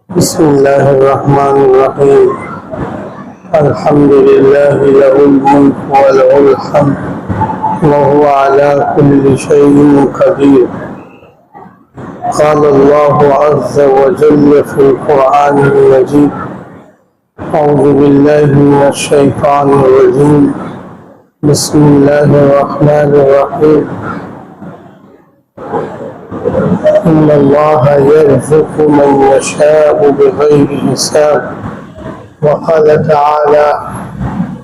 बिस्मिल्लाहिर्रहमानिर्रहीम। अल्हम्दुलिल्लाहि लहुल मुल्क व लहुल हम्द व हुवा अला कुल्लि शैइन क़दीर। क़ाल अल्लाहु अज़्ज़ व जल्ल फ़िल क़ुरआनिल मजीद। अऊज़ु बिल्लाहि मिनश शैतानिर रजीम। बिस्मिल्लाहिर्रहमानिर्रहीम। इन्नल्लाहा यर्ज़ुक़ु मन यशाअु बिग़ैरि हिसाब। वक़ाल तआला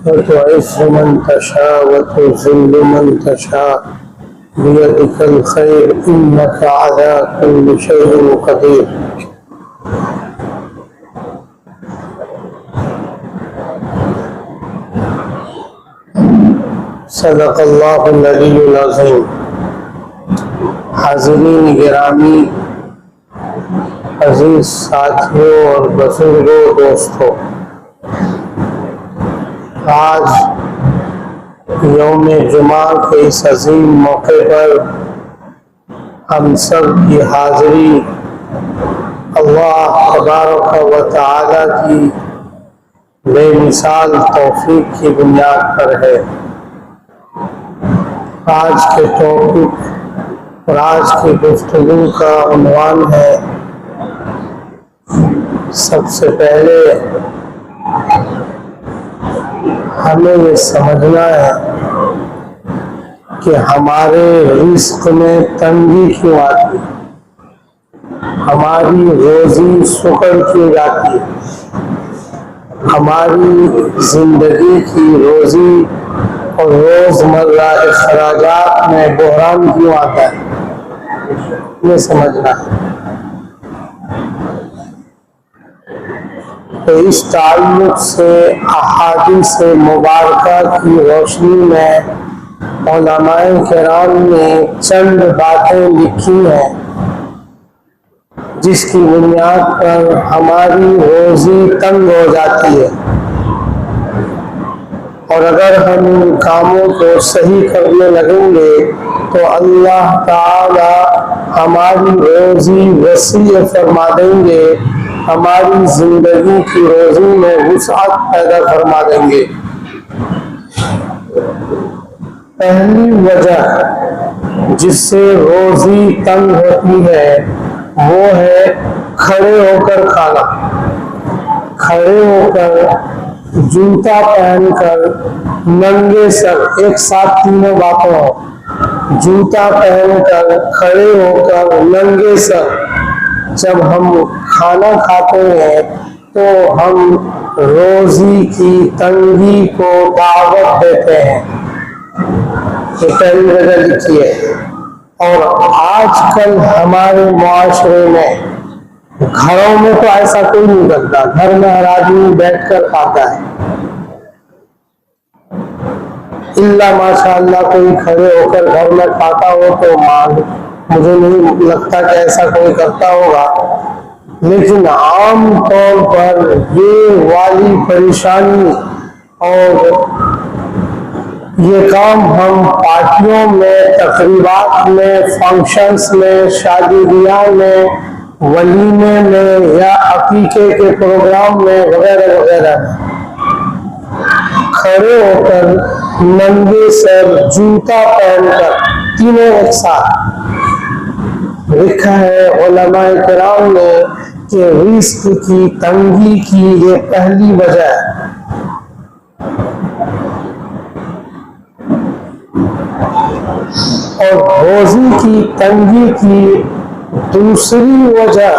वतुइज़्ज़ु मन तशाअ व तुज़िल्लु मन तशाअ बियदिकल ख़ैर इन्नका अला कुल्लि शैइन क़दीर। सदक़ल्लाहुल अलीयुल अज़ीम। हाज़िरीन गिरामी, अज़ीज़ साथियों और बुज़ुर्गों, दोस्तों, आज यौम जुमा के इस अज़ीम मौके पर हम सब की हाज़िरी अल्लाह तबारक व तआला की बेमिसाल तौफ़ीक़ की बुनियाद पर है। आज के टॉपिक और आज की गुफ्तगू का उन्वान है, सबसे पहले हमें ये समझना है कि हमारे रिज़्क़ में तंगी क्यों आती है, हमारी रोज़ी सुकड़ क्यों जाती है, हमारी ज़िंदगी की रोज़ी और रोज़मर्रा अखराजात में बहरान क्यों आता है, ये समझना है। तो इस ताल्लुक़ से अहादीस मुबारका की रोशनी में उलमाए किराम ने चंद बातें लिखी हैं जिसकी बुनियाद पर हमारी रोज़ी तंग हो जाती है, और अगर हम इन कामों को सही करने लगेंगे तो अल्लाह ताला हमारी रोज़ी वसी फरमा देंगे, हमारी जिंदगी की रोज़ी में वुसअत पैदा फरमा देंगे। पहली वजह जिससे रोज़ी तंग होती है वो है खड़े होकर खाना। खड़े होकर, जूता पहनकर, नंगे सर, एक साथ तीनों बातें हो, जूता पहनकर, खड़े होकर, नंगे सर जब हम खाना खाते हैं तो हम रोज़ी की तंगी को दावत देते हैं। ये पहली वजह लिखी है। और आजकल हमारे मुआशरे में, घरों में तो ऐसा कोई नहीं करता, घर में हर आदमी बैठकर खाता है, इल्ला माशाअल्लाह कोई खड़े होकर घर में खाता हो तो मुझे नहीं लगता कि ऐसा कोई करता होगा। लेकिन आम तौर पर ये वाली परेशानी और ये काम हम पार्टियों में, तकरीबात में, फंक्शंस में, शादी ब्याह में, वलीमे में या अकीके के प्रोग्राम में वगैरह वगैरह खड़े होकर, नंगे सर, जूता पहनकर, तीनों एक साथ। लिखा है उलमाए किराम ने कि रिज़्क़ की तंगी की ये पहली वजह है। और रोज़ी की तंगी की दूसरी वजह,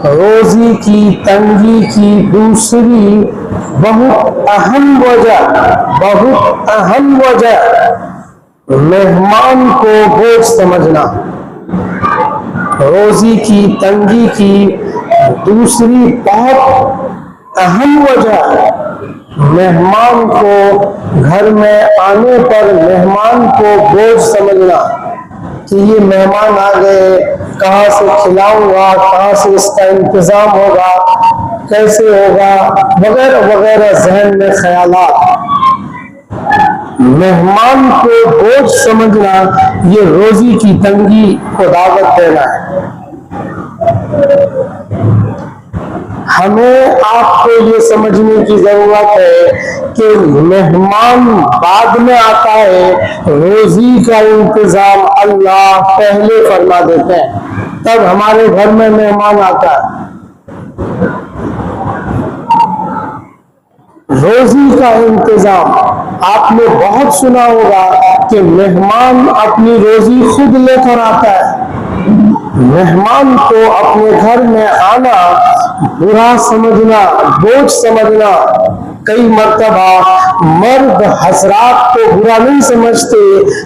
रोज़ी की तंगी की दूसरी बहुत अहम वजह मेहमान को बोझ समझना। रोज़ी की तंगी की दूसरी बहुत अहम वजह मेहमान को, घर में आने पर मेहमान को बोझ समझना कि ये मेहमान आ गए, कहाँ से खिलाऊंगा, कहाँ से इसका इंतजाम होगा, कैसे होगा, वगैरह वगैरह जहन में ख्यालात। मेहमान को बोझ समझना ये रोज़ी की तंगी को दावत देना है। हमें आपको ये समझने की जरूरत है कि मेहमान बाद में आता है, रोजी का इंतजाम अल्लाह पहले फरमा देते हैं, तब हमारे घर में मेहमान आता है। रोजी का इंतजाम आपने बहुत सुना होगा कि मेहमान अपनी रोजी खुद लेकर आता है। मेहमान को अपने घर में आना बुरा समझना, बोझ समझना, कई मर्तबा मर्द हजरात तो बुरा नहीं समझते,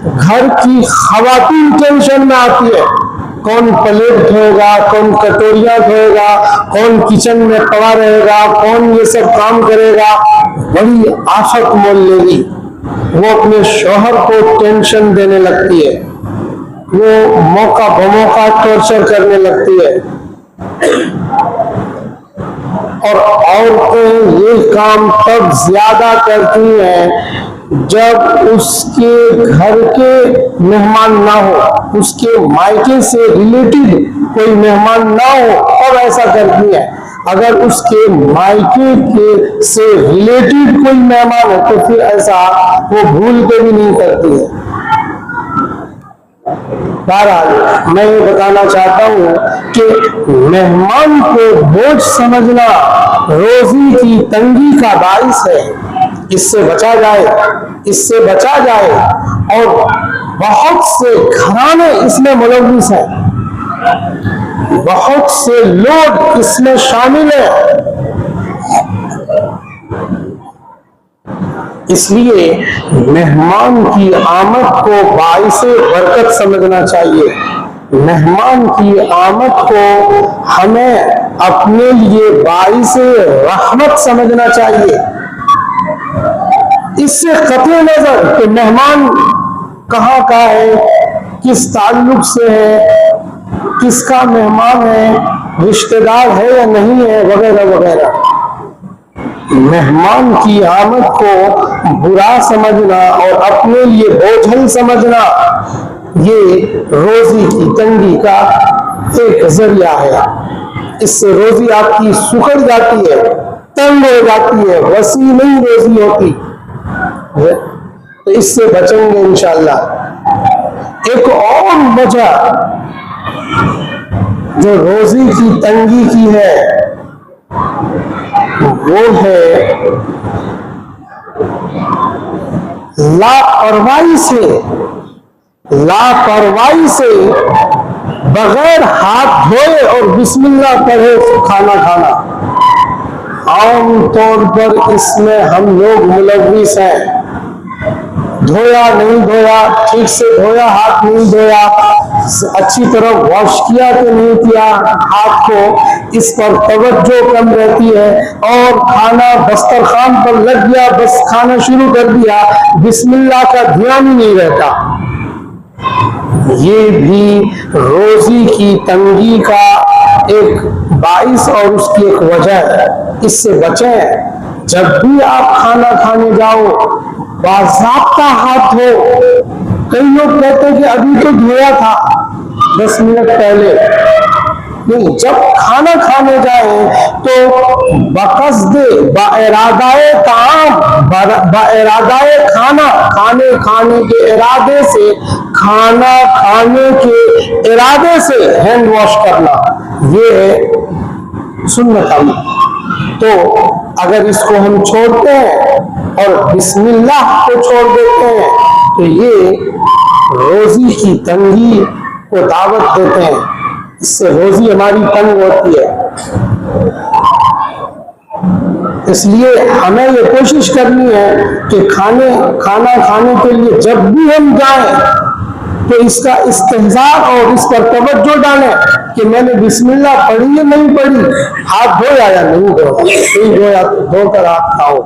घर की खवातीन टेंशन में आती है, कौन प्लेट धोएगा, कौन कटोरियां धोएगा, कौन किचन में पड़ा रहेगा, कौन ये सब काम करेगा, बड़ी आफत मोल लेगी। वो अपने शौहर को टेंशन देने लगती है, वो मौका बमौका टॉर्चर करने लगती है। और औरतें ये काम तब ज्यादा करती हैं जब उसके घर के मेहमान ना हो, उसके मायके से रिलेटेड कोई मेहमान ना हो, तब ऐसा करती है। अगर उसके मायके के से रिलेटेड कोई मेहमान है तो फिर ऐसा वो भूल के भी नहीं करती है। बहरहाल मैं ये बताना चाहता हूँ कि मेहमान को बोझ समझना रोजी की तंगी का बाइस है। इससे बचा जाए, इससे बचा जाए। और बहुत से घराने इसमें मुलव्विस हैं, बहुत से लोग इसमें शामिल हैं। इसलिए मेहमान की आमद को बाइसे बरकत समझना चाहिए। मेहमान की आमद को हमें अपने लिए बाइसे रहमत समझना चाहिए। इससे कतई नजर कि मेहमान कहाँ का है, किस ताल्लुक से है, किसका मेहमान है, रिश्तेदार है या नहीं है, वगैरह वगैरह। मेहमान की आमद को बुरा समझना और अपने लिए बोझल समझना ये रोजी की तंगी का एक जरिया है। इससे रोजी आपकी सुखड़ जाती है, तंग हो जाती है, वसी नहीं रोजी होती। तो इससे बचेंगे इंशाअल्लाह। एक और वजह जो रोजी की तंगी की है वो है लापरवाही से बगैर हाथ धोए और बिस्मिल्लाह पढ़े खाना खाना। आम तौर पर इसमें हम लोग मुलव्विस हैं। धोया नहीं धोया, ठीक से धोया, हाथ नहीं धोया, अच्छी तरह वॉश किया कि नहीं किया हाथ को, इस पर तवज्जो कम रहती है। और खाना दस्तरखान पर लग गया, बस खाना शुरू कर दिया, बिस्मिल्लाह का ध्यान ही नहीं रहता। ये भी रोजी की तंगी का एक बाइस और उसकी एक वजह है। इससे बचें। जब भी आप खाना खाने जाओ बाज़ाब्ता हाथ धो। कई लोग कहते हैं कि अभी तो धोया था 10 मिनट पहले। नहीं, जब खाना खाने जाए तो बक़स्दे बाइरादाए ताम, बाइरादाए खाना, खाने के इरादे से, खाना खाने के इरादे से हैंड वॉश करना, ये सुन्नत है। तो अगर इसको हम छोड़ते हैं और बिस्मिल्लाह को छोड़ देते हैं तो ये रोजी की तंगी को दावत देते हैं। इससे रोजी हमारी तंग होती है। इसलिए हमें ये कोशिश करनी है कि खाना खाने के लिए जब भी हम जाएं तो इसका इस्तेहज़ार और इस पर तवज्जो डालें कि मैंने बिस्मिल्लाह पढ़ी या नहीं पढ़ी, हाथ धोया या नहीं धोया, नहीं धोया तो धोकर हाथ खाओ।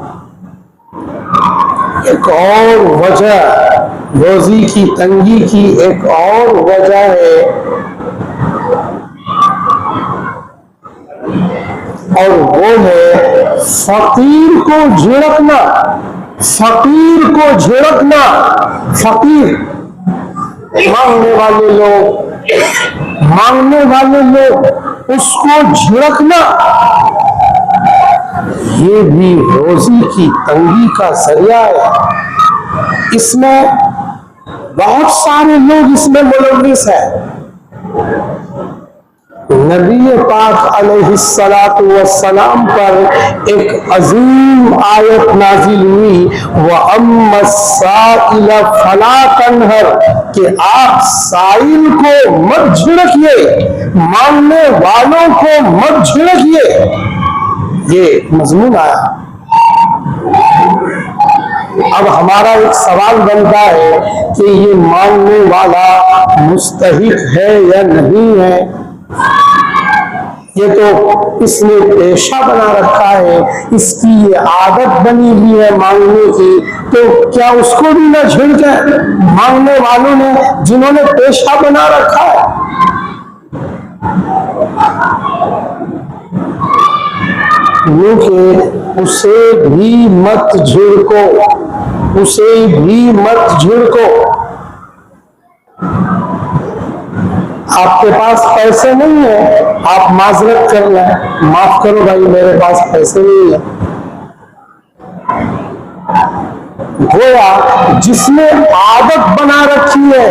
एक और वजह रोजी की तंगी की एक और वजह है और वो है फकीर को झिड़कना। फकीर को झिड़कना, फकीर मांगने वाले लोग उसको झिड़कना। ये भी रोजी की तंगी का जरिया है। इसमें बहुत सारे लोग इसमें मुलव्विस है। नबी पाक अलैहिस्सलातु वस्सलाम पर एक अजीम आयत नाजिल हुई, व अम्मा साइल फला तनहर, कि आप साइल को मत झिड़किए, मांगने वालों को मत झिड़किए। ये मजमून आया। अब हमारा एक सवाल बनता है कि ये मांगने वाला मुस्तहिक है या नहीं है। ये तो इसने पेशा बना रखा है, इसकी ये आदत बनी हुई है मांगने की, तो क्या उसको भी न झिड़के मांगने वालों ने, जिन्होंने पेशा बना रखा है। क्योंकि उसे भी मत झिड़को, उसे भी मत झिड़को। आपके पास पैसे नहीं है, आप माजरत कर लें, माफ करो भाई मेरे पास पैसे नहीं है। गोया जिसने आदत बना रखी है,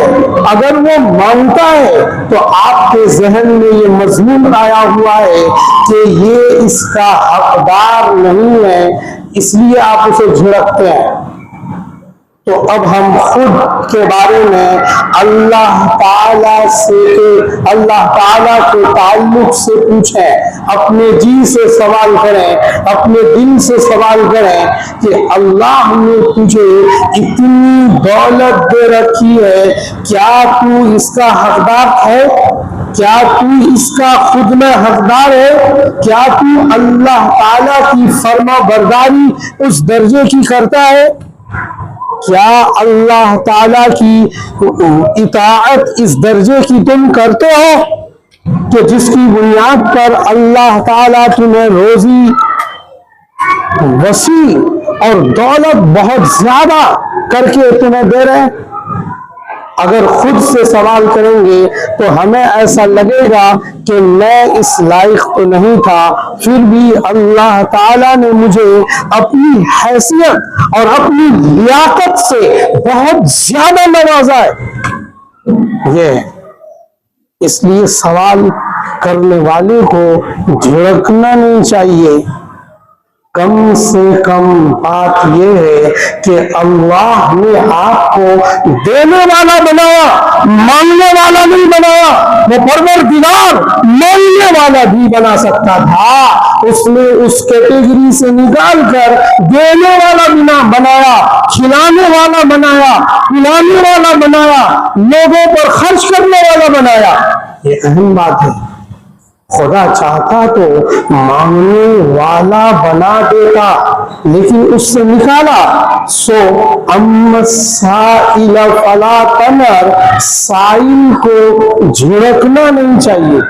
अगर वो मांगता है तो आपके जहन में ये मजमून आया हुआ है कि ये इसका हकदार नहीं है, इसलिए आप उसे झिड़कते हैं। तो अब हम खुद के बारे में अल्लाह ताला के ताल्लुक से पूछें, अपने जी से सवाल करें, अपने दिल से सवाल करें कि अल्लाह ने तुझे इतनी दौलत दे रखी है, क्या तू इसका हकदार है? क्या तू इसका खुद में हकदार है? क्या तू अल्लाह ताला की फर्मा बरदारी उस दर्जे की करता है? क्या अल्लाह ताला की इताअत इस दर्जे की तुम करते हो कि जिसकी बुनियाद पर अल्लाह ताला तुम्हें रोजी वसी और दौलत बहुत ज्यादा करके तुम्हें दे रहे हैं? अगर खुद से सवाल करेंगे तो हमें ऐसा लगेगा कि मैं इस लायक तो नहीं था, फिर भी अल्लाह ताला ने मुझे अपनी हैसियत और अपनी लियाकत से बहुत ज्यादा नवाजा है। ये इसलिए सवाल करने वाले को झिड़कना नहीं चाहिए। कम से कम बात यह है कि अल्लाह ने आपको देने वाला बनाया, मांगने वाला नहीं बनाया। वो परवरदिगार मांगने वाला भी बना सकता था, उसने उस कैटेगरी से निकाल कर देने वाला बिना बनाया, खिलाने वाला बनाया, पिलाने वाला बनाया, लोगों पर खर्च करने वाला बनाया। ये अहम बात है। खुदा चाहता तो मांगने वाला बना देता, लेकिन उससे निकाला। सो अम्मा साइल फला तनहर, साइल को झिड़कना नहीं चाहिए।